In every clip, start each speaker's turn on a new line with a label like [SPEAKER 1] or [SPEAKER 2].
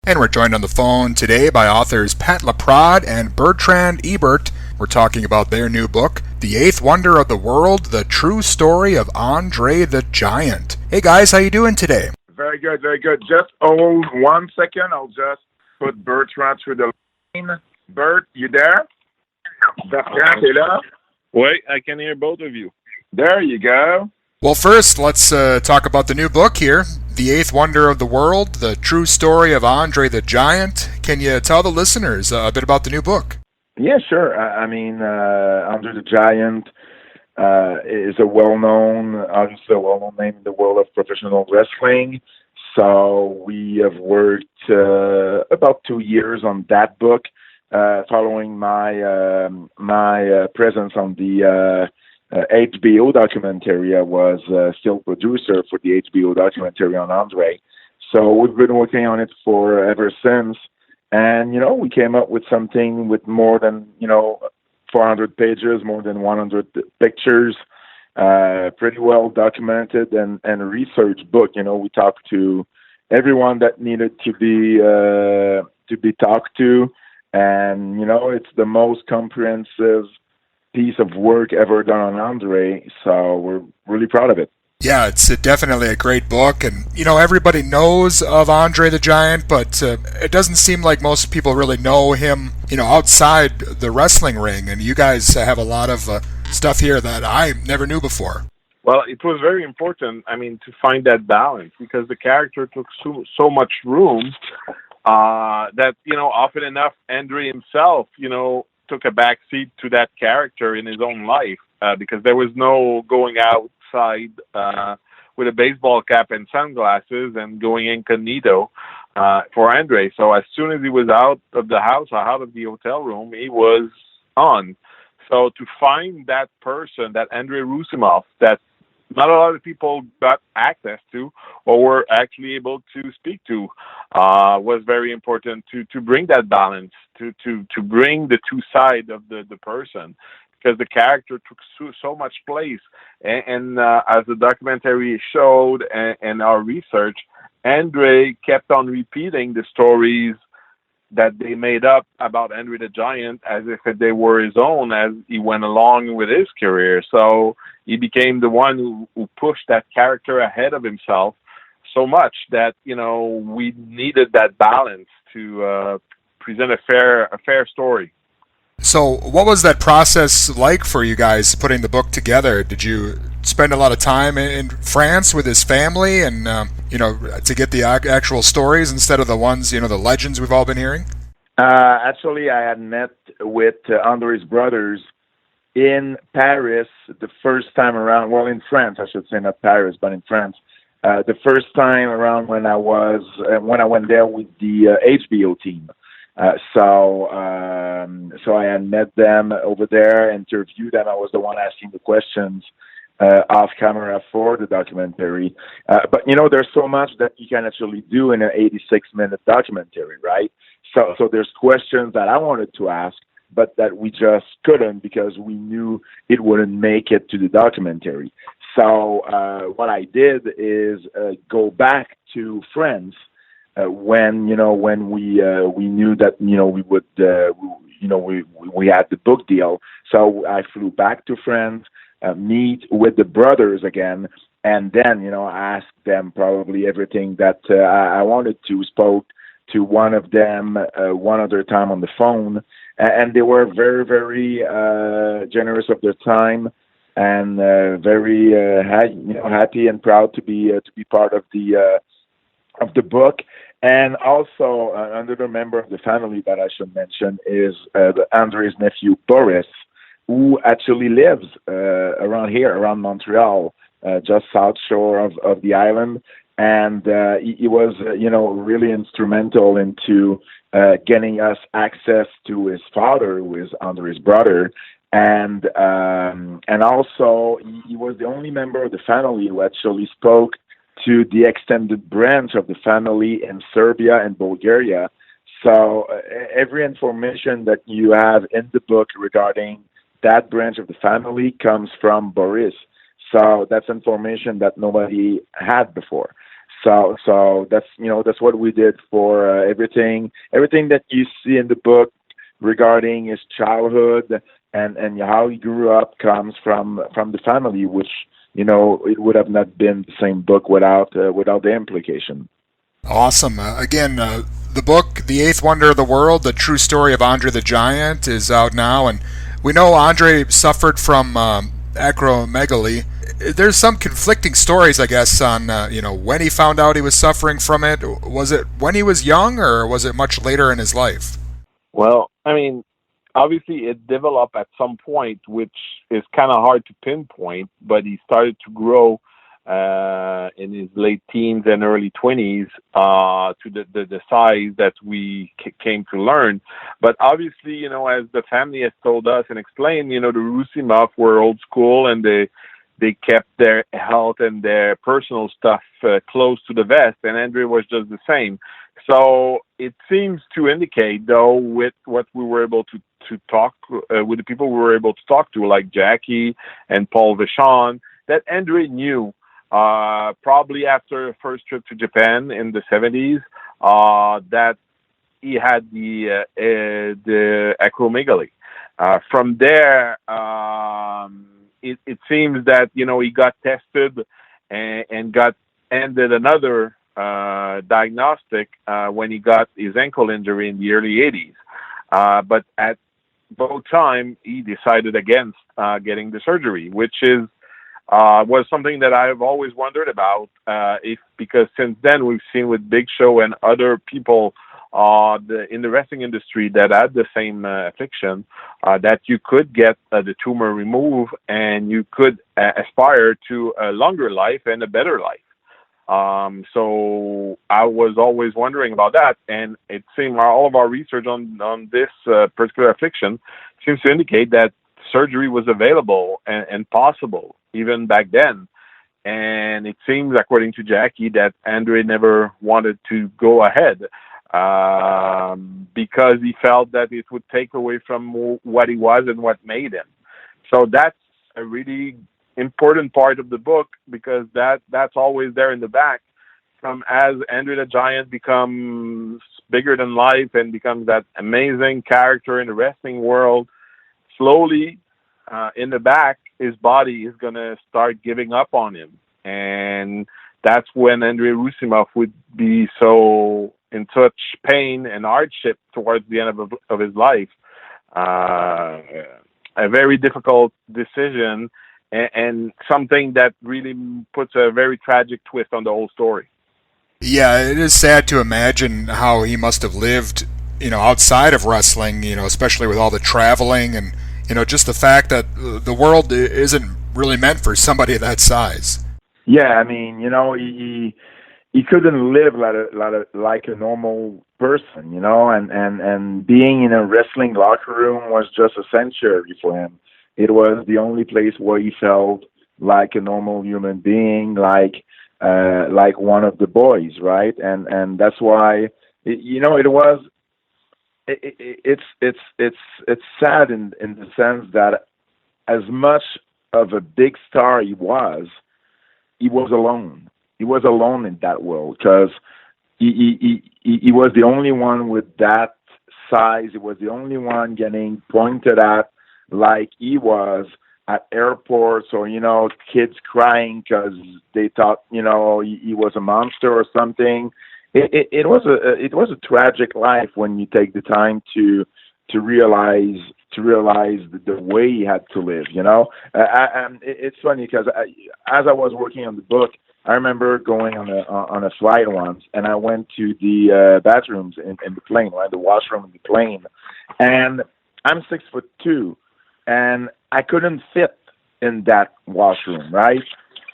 [SPEAKER 1] And we're joined on the phone today by authors Pat Laprade and Bertrand Hébert. We're talking about their new book, The Eighth Wonder of the World, The True Story of Andre the Giant. Hey guys, how you doing today?
[SPEAKER 2] Very good, very good. Just hold 1 second. I'll just put Bertrand through the line. Bert, you there? Bertrand, t'es là?
[SPEAKER 3] Oui, I can hear both of you.
[SPEAKER 2] There you go.
[SPEAKER 1] Well, first, let's talk about the new book here, The Eighth Wonder of the World, The True Story of Andre the Giant. Can you tell the listeners a bit about the new book?
[SPEAKER 2] Yeah, sure. Andre the Giant is obviously a well-known name in the world of professional wrestling. So we have worked about 2 years on that book, following my presence on the HBO documentary. I was still producer for the HBO documentary on Andre. So we've been working on it for ever since. And, we came up with something with more than, 400 pages, more than 100 pictures, pretty well documented and researched book. We talked to everyone that needed to be talked to. And, it's the most comprehensive piece of work ever done on Andre, so we're really proud of it.
[SPEAKER 1] Yeah, it's definitely a great book, and everybody knows of Andre the Giant, but it doesn't seem like most people really know him, outside the wrestling ring, and you guys have a lot of stuff here that I never knew before.
[SPEAKER 3] Well, it was very important, to find that balance, because the character took so much room that, often enough, Andre himself, took a back seat to that character in his own life, because there was no going outside with a baseball cap and sunglasses and going incognito for Andre. So as soon as he was out of the house or out of the hotel room, he was on. So to find that person, that Andre Roussimoff, that not a lot of people got access to or were actually able to speak to, was very important to bring that balance, to bring the two sides of the person, because the character took so much place. And as the documentary showed and our research, Andre kept on repeating the stories that they made up about Andre the Giant as if they were his own as he went along with his career. So he became the one who pushed that character ahead of himself so much that, we needed that balance to present a fair story.
[SPEAKER 1] So what was that process like for you guys putting the book together? Did you spend a lot of time in France with his family and, to get the actual stories instead of the ones, the legends we've all been hearing?
[SPEAKER 2] Actually, I had met with Andre's brothers in Paris the first time around. Well, in France, I should say, not Paris, but in France. The first time around when I went there with the HBO team. So I had met them over there, interviewed them. I was the one asking the questions off camera for the documentary. But there's so much that you can actually do in an 86-minute documentary, right? So there's questions that I wanted to ask, but that we just couldn't because we knew it wouldn't make it to the documentary. So what I did is go back to France. When we knew that we would we had the book deal, so I flew back to France, meet with the brothers again, and then asked them probably everything that I wanted to. Spoke to one of them one other time on the phone, and they were very, very generous of their time and very happy and proud to be part of the book. And also, another member of the family that I should mention is Andre's nephew, Boris, who actually lives around here, around Montreal, just south shore of the island. And he was, really instrumental into getting us access to his father, who is Andre's brother. And also, he was the only member of the family who actually spoke to the extended branch of the family in Serbia and Bulgaria. So every information that you have in the book regarding that branch of the family comes from Boris. So that's information that nobody had before. So that's what we did for everything that you see in the book regarding his childhood and how he grew up comes from the family, which it would have not been the same book without the implication.
[SPEAKER 1] Awesome. Again, the book, The Eighth Wonder of the World, The True Story of Andre the Giant, is out now, and we know Andre suffered from acromegaly. There's some conflicting stories, I guess, on when he found out he was suffering from it. Was it when he was young, or was it much later in his life?
[SPEAKER 3] Well, I mean, obviously it developed at some point, which is kind of hard to pinpoint, but he started to grow in his late teens and early 20s to the size that we came to learn. But obviously, as the family has told us and explained, the Roussimoff were old school, and they kept their health and their personal stuff close to the vest, and Andre was just the same. So it seems to indicate, though, with what we were able to talk with the people we were able to talk to, like Jackie and Paul Vachon, that Andre knew probably after the first trip to Japan in the 70s that he had the acromegaly. From there, it seems that he got tested and got ended another diagnostic when he got his ankle injury in the early 80s. But at both times, he decided against getting the surgery, which was something that I've always wondered about. Because since then we've seen with Big Show and other people in the wrestling industry that had the same affliction, that you could get the tumor removed and you could aspire to a longer life and a better life. So I was always wondering about that, and it seemed all of our research on this particular affliction seems to indicate that surgery was available and possible even back then. And it seems, according to Jackie, that Andre never wanted to go ahead because he felt that it would take away from what he was and what made him. So that's a really important part of the book, because that's always there in the back. As Andre the Giant becomes bigger than life and becomes that amazing character in the wrestling world, slowly in the back, his body is going to start giving up on him. And that's when Andre Roussimoff would be so in such pain and hardship towards the end of his life. A very difficult decision, and something that really puts a very tragic twist on the whole story.
[SPEAKER 1] Yeah, it is sad to imagine how he must have lived, outside of wrestling, especially with all the traveling and, just the fact that the world isn't really meant for somebody that size.
[SPEAKER 2] Yeah, I mean, he couldn't live like a normal person, and being in a wrestling locker room was just a sanctuary for him. It was the only place where he felt like a normal human being, like one of the boys, right? And that's why it's sad in the sense that as much of a big star he was alone. He was alone in that world, because he was the only one with that size. He was the only one getting pointed at like he was at airports, or kids crying because they thought he was a monster or something. It was a tragic life when you take the time to realize the way he had to live. It's funny because as I was working on the book, I remember going on a flight once, and I went to the bathrooms in the plane, right, the washroom in the plane, and I'm 6'2", and I couldn't fit in that washroom, right?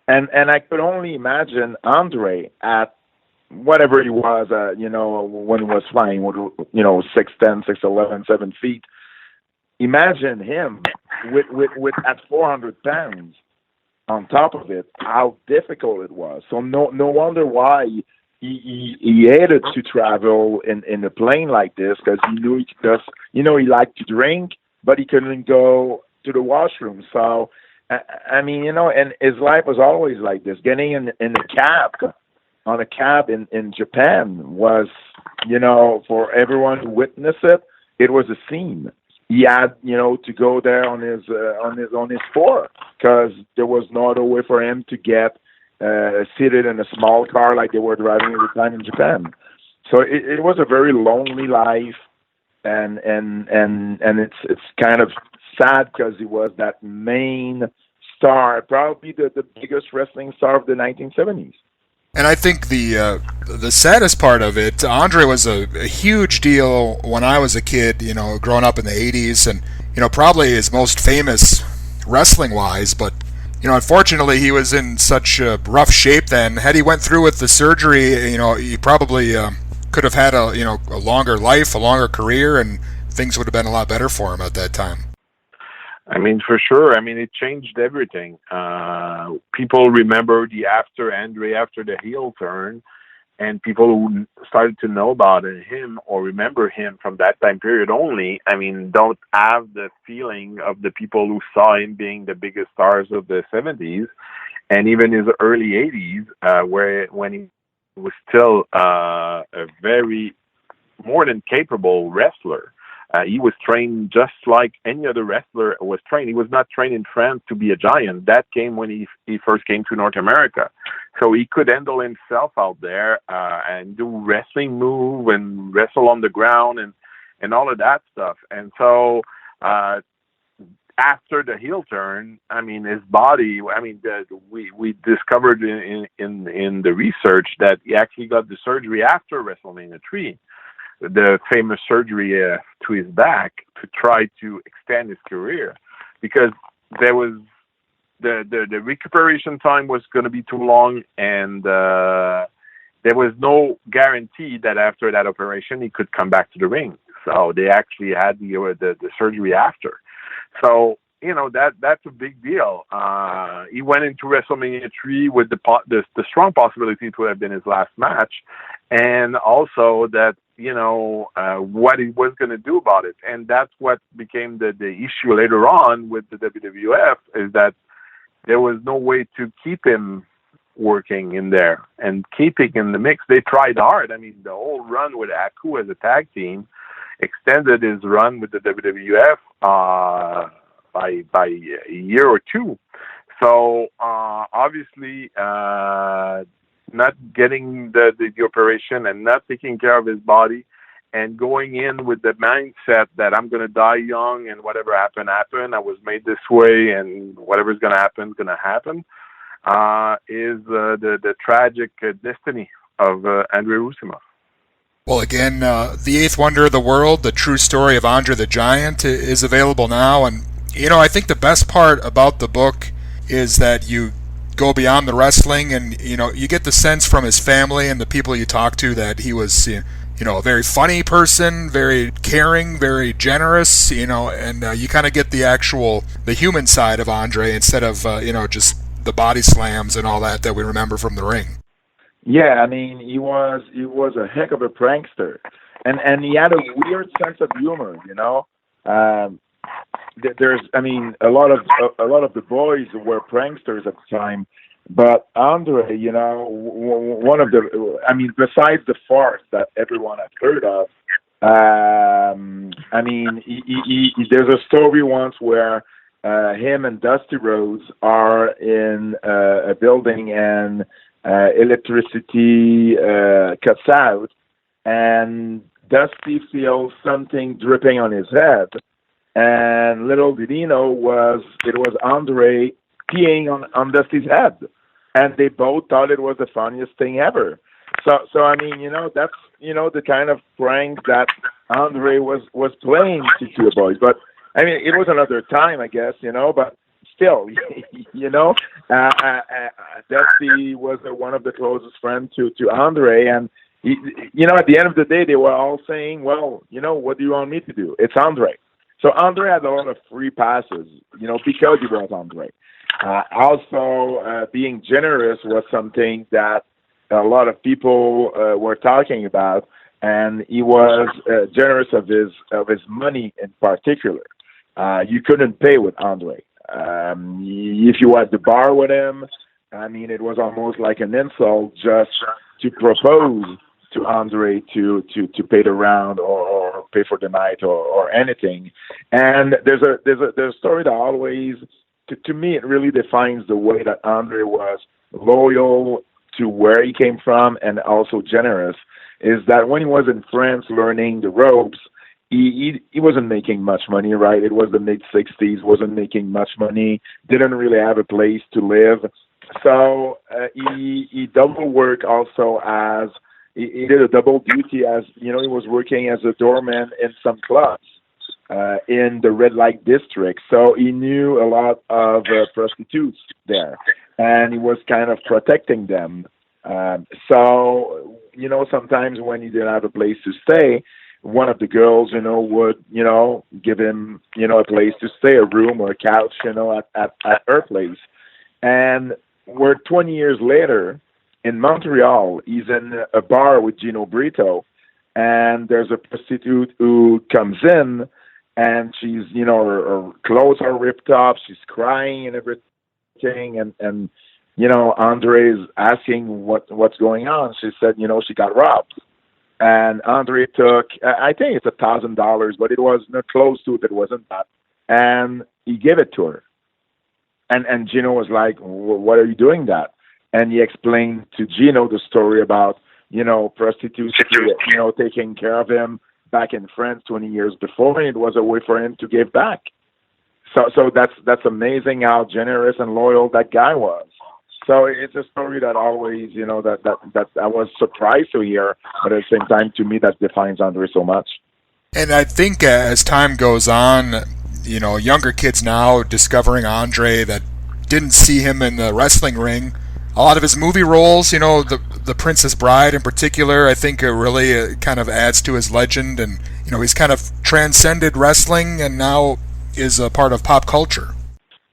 [SPEAKER 2] And I could only imagine Andre at whatever he was, when he was flying, 6'10", 6'11", 7 feet. Imagine him with at 400 pounds on top of it, how difficult it was. So no wonder why he hated to travel in a plane like this, because he knew he liked to drink, but he couldn't go to the washroom. So, I mean, and his life was always like this, getting in a cab on a cab in Japan was, for everyone who witnessed it, it was a scene. He had, to go there on his tour because there was no other way for him to get seated in a small car like they were driving at the time in Japan. So it was a very lonely life, and it's kind of sad because he was that main star, probably the biggest wrestling star of the 1970s.
[SPEAKER 1] And I think the saddest part of it, Andre was a huge deal when I was a kid, growing up in the 80s, and, probably his most famous wrestling-wise, but, unfortunately he was in such rough shape then. Had he went through with the surgery, he probably could have had a longer life, a longer career, and things would have been a lot better for him at that time.
[SPEAKER 3] I mean, for sure. I mean, it changed everything. People remember after the heel turn, and people who started to know about him or remember him from that time period only, I mean, don't have the feeling of the people who saw him being the biggest stars of the 70s and even his early 80s, when he was still a very more than capable wrestler. He was trained just like any other wrestler was trained. He was not trained in France to be a giant. That came when he first came to North America. So he could handle himself out there and do wrestling move and wrestle on the ground and all of that stuff. And so after the heel turn, I mean, his body, we discovered in the research that he actually got the surgery after WrestleMania 3. The famous surgery to his back to try to extend his career, because there was the recuperation time was going to be too long, and there was no guarantee that after that operation he could come back to the ring. So they actually had the surgery after. So that's a big deal. He went into WrestleMania 3 with the strong possibility to have been his last match, and also that what he was going to do about it. And that's what became the issue later on with the WWF, is that there was no way to keep him working in there and keeping in the mix. They tried hard. I mean, the whole run with Aku as a tag team extended his run with the WWF by a year or two. So obviously, not getting the operation and not taking care of his body and going in with the mindset that I'm going to die young and whatever happened. I was made this way and whatever's going to happen is going to happen, is the tragic destiny of Andrei Roussimoff.
[SPEAKER 1] Well, again, The Eighth Wonder of the World, the true story of Andre the Giant, is available now. And, I think the best part about the book is that you go beyond the wrestling, and you get the sense from his family and the people you talk to that he was a very funny person, very caring, very generous, and you kind of get the human side of Andre instead of just the body slams and all that we remember from the ring.
[SPEAKER 2] Yeah, I mean, he was a heck of a prankster, and he had a weird sense of humor. There's, I mean, a lot of the boys were pranksters at the time, but Andre, one of the, I mean, besides the farce that everyone had heard of, I mean, there's a story once where him and Dusty Rhodes are in a building and electricity cuts out, and Dusty feels something dripping on his head. And little did he know it was Andre peeing on Dusty's head, and they both thought it was the funniest thing ever. So I mean, that's the kind of prank that Andre was playing to the boys. But I mean, it was another time, I guess, But still, Dusty was one of the closest friends to Andre, and at the end of the day, they were all saying, "Well, what do you want me to do? It's Andre." So Andre had a lot of free passes, because he was Andre. Also, being generous was something that a lot of people were talking about, and he was generous of his money in particular. You couldn't pay with Andre. If you had to bar with him, I mean, it was almost like an insult just to propose to Andre to pay the round or pay for the night or anything. And there's a story that always, to me, it really defines the way that Andre was loyal to where he came from and also generous. Is that when he was in France learning the ropes, he wasn't making much money, right? It was the mid '60s, wasn't making much money, didn't really have a place to live, so he double worked also as he did a double duty as he was working as a doorman in some clubs in the red light district. So he knew a lot of prostitutes there, and he was kind of protecting them. So sometimes when he didn't have a place to stay, one of the girls, would, give him, a place to stay, a room or a couch, at her place. And we're 20 years later in Montreal. He's in a bar with Gino Brito, and there's a prostitute who comes in, and she's, her clothes are ripped off. She's crying and everything. And Andre is asking what's going on. She said, she got robbed. And Andre took, I think it's $1,000, but it was not close to it. It wasn't that. And he gave it to her. And Gino was like, what are you doing that? And he explained to Gino the story about, prostitutes, taking care of him back in France 20 years before, and it was a way for him to give back. So that's amazing how generous and loyal that guy was. So it's a story that always, that I was surprised to hear, but at the same time, to me, that defines Andre so much.
[SPEAKER 1] And I think as time goes on, younger kids now discovering Andre that didn't see him in the wrestling ring. A lot of his movie roles, the Princess Bride in particular, I think really kind of adds to his legend. And, he's kind of transcended wrestling and now is a part of pop culture.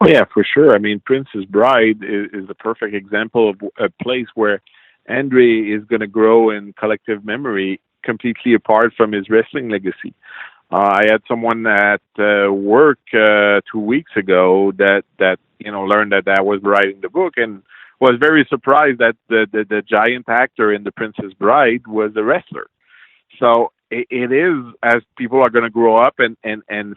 [SPEAKER 3] Oh, yeah, for sure. I mean, Princess Bride is a perfect example of a place where Andre is going to grow in collective memory completely apart from his wrestling legacy. I had someone at work 2 weeks ago that learned that I was writing the book and was very surprised that the giant actor in The Princess Bride was a wrestler. So it is, as people are going to grow up and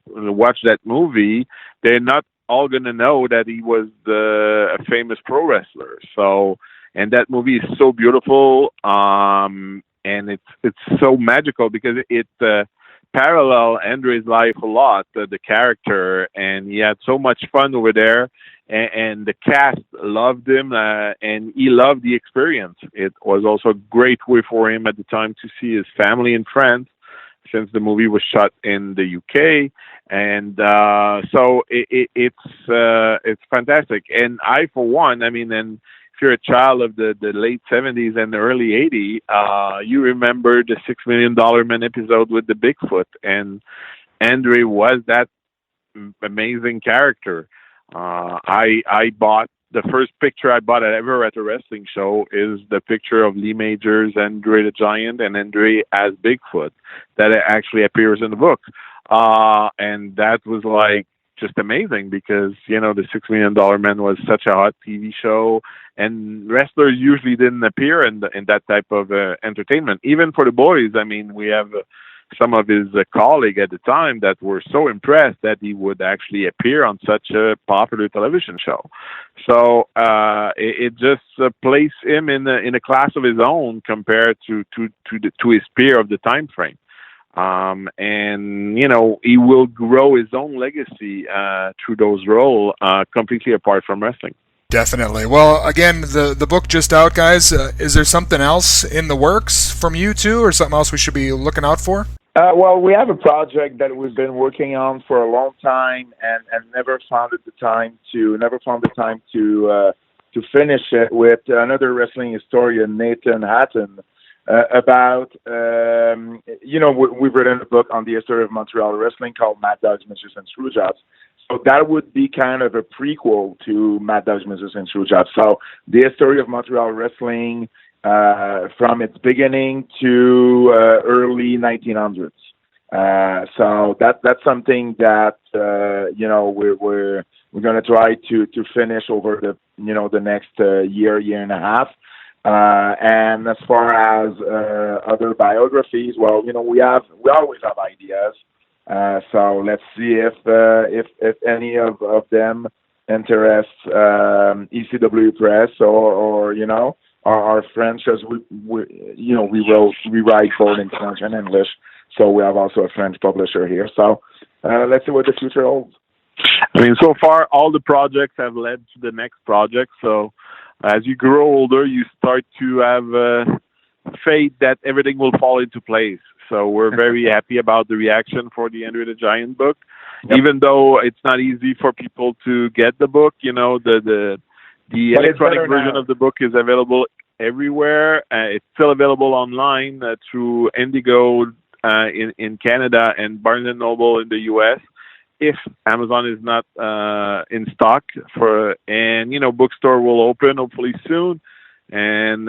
[SPEAKER 3] watch that movie, they're not all going to know that he was a famous pro wrestler. So, and that movie is so beautiful, and it's so magical because it parallel Andre's life a lot, the character, and he had so much fun over there, and the cast loved him, and he loved the experience. It was also a great way for him at the time to see his family in France, since the movie was shot in the UK, and so it's fantastic. And I, for one, I mean, and if you're a child of the late 70s and the early 80s, you remember the $6 Million Man episode with the Bigfoot, and Andre was that amazing character. I bought the first picture I bought ever at a wrestling show is the picture of Lee Majors, Andre the Giant, and Andre as Bigfoot that actually appears in the book. And that was like just amazing because, the $6 Million Man was such a hot TV show, and wrestlers usually didn't appear in that type of entertainment. Even for the boys, I mean, we have some of his colleagues at the time that were so impressed that he would actually appear on such a popular television show. So it just placed him in a class of his own compared to his peer of the time frame. And he will grow his own legacy through those roles completely apart from wrestling.
[SPEAKER 1] Definitely. Well, again, the book just out, guys. Is there something else in the works from you two, or something else we should be looking out for?
[SPEAKER 2] Well, we have a project that we've been working on for a long time, and never found the time to finish it with another wrestling historian, Nathan Hatton. About we've written a book on the history of Montreal wrestling called Mad Dogs, Misses, and Screwjobs. So that would be kind of a prequel to Mad Dogs, Misses, and Screwjobs. So the history of Montreal wrestling from its beginning to early 1900s. So that's something that we're going to try to finish over the next year and a half. And as far as other biographies, well, we always have ideas. So let's see if any of them interest ECW Press or our French, as we write both in French and English. So we have also a French publisher here. So let's see what the future holds.
[SPEAKER 3] I mean, so far all the projects have led to the next project. So as you grow older, you start to have faith that everything will fall into place. So we're very happy about the reaction for the Andre the Giant book. Yep. Even though it's not easy for people to get the book, the electronic version of the book is available everywhere. It's still available online through Indigo in Canada and Barnes & Noble in the U.S. if Amazon is not in stock bookstore will open hopefully soon. And,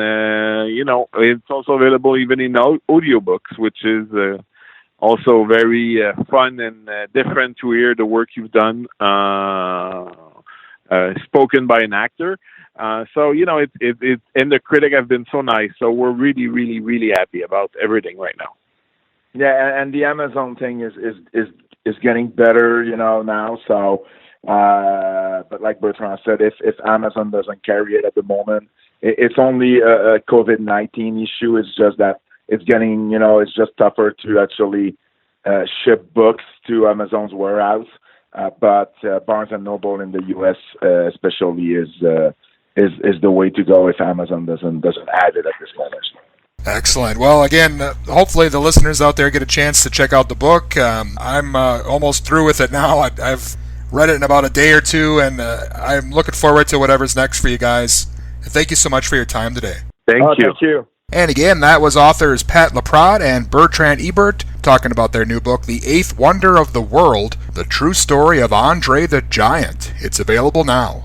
[SPEAKER 3] it's also available even in audiobooks, which is also very fun and different to hear the work you've done spoken by an actor. So and the critic have been so nice. So we're really, really, really happy about everything right now.
[SPEAKER 2] Yeah, and the Amazon thing is getting better, now. So, but like Bertrand said, if Amazon doesn't carry it at the moment, it's only a COVID-19 issue. It's just that it's getting, it's just tougher to actually ship books to Amazon's warehouse. But Barnes and Noble in the U.S. Especially is the way to go if Amazon doesn't have it at this moment.
[SPEAKER 1] Excellent. Well, again, hopefully the listeners out there get a chance to check out the book. I'm almost through with it now. I've read it in about a day or two, and I'm looking forward to whatever's next for you guys. Thank you so much for your time today.
[SPEAKER 3] Thank you.
[SPEAKER 2] Thank you.
[SPEAKER 1] And again, that was authors Pat Laprade and Bertrand Hébert talking about their new book, The Eighth Wonder of the World, The True Story of Andre the Giant. It's available now.